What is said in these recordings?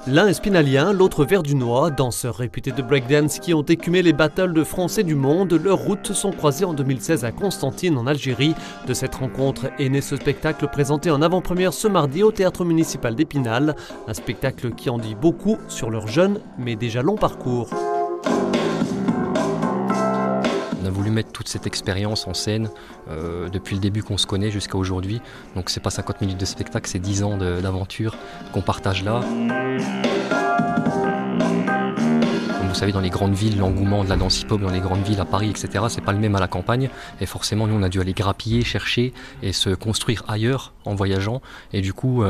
L'un est spinalien, l'autre verdunois, danseurs réputés de breakdance qui ont écumé les battles de France et du monde. Leurs routes se sont croisées en 2016 à Constantine en Algérie. De cette rencontre est né ce spectacle présenté en avant-première ce mardi au théâtre municipal d'Épinal. Un spectacle qui en dit beaucoup sur leur jeune mais déjà long parcours. On a voulu mettre toute cette expérience en scène depuis le début qu'on se connaît jusqu'à aujourd'hui. Donc c'est pas 50 minutes de spectacle, c'est 10 ans d'aventure qu'on partage là. Comme vous savez, dans les grandes villes, l'engouement de la danse hip-hop dans les grandes villes, à Paris, etc., c'est pas le même à la campagne. Et forcément, nous, on a dû aller grappiller, chercher et se construire ailleurs en voyageant. Et du coup,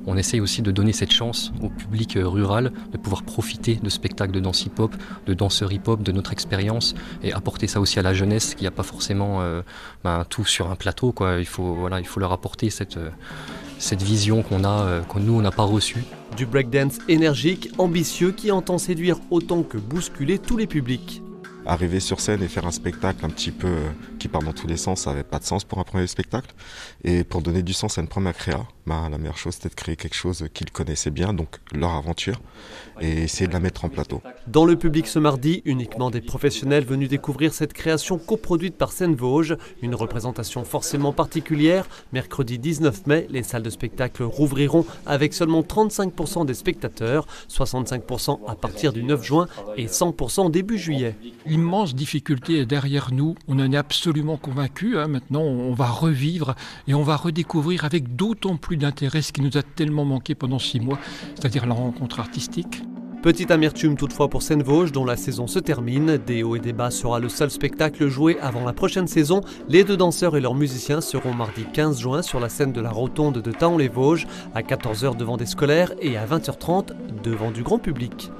on essaye aussi de donner cette chance au public rural de pouvoir profiter de spectacles de danse hip-hop, de danseurs hip-hop, de notre expérience et apporter ça aussi à la jeunesse qui n'a pas forcément tout sur un plateau, quoi. Il faut leur apporter cette vision que nous, on n'a pas reçue. Du breakdance énergique, ambitieux, qui entend séduire autant que bousculer tous les publics. Arriver sur scène et faire un spectacle un petit peu qui part dans tous les sens, ça n'avait pas de sens pour un premier spectacle. Et pour donner du sens à une première créa, la meilleure chose c'était de créer quelque chose qu'ils connaissaient bien, donc leur aventure, et essayer de la mettre en plateau. Dans le public ce mardi, uniquement des professionnels venus découvrir cette création coproduite par Seine-Vosges. Une représentation forcément particulière. Mercredi 19 mai, les salles de spectacle rouvriront avec seulement 35% des spectateurs, 65% à partir du 9 juin et 100% début juillet. L'immense difficulté est derrière nous, on en est absolument convaincus. Maintenant, on va revivre et on va redécouvrir avec d'autant plus d'intérêt ce qui nous a tellement manqué pendant 6 mois, c'est-à-dire la rencontre artistique. Petite amertume toutefois pour Seine-Vosges, dont la saison se termine. Des hauts et des bas sera le seul spectacle joué avant la prochaine saison. Les deux danseurs et leurs musiciens seront mardi 15 juin sur la scène de la Rotonde de Thaon-les-Vosges, à 14h devant des scolaires et à 20h30 devant du grand public.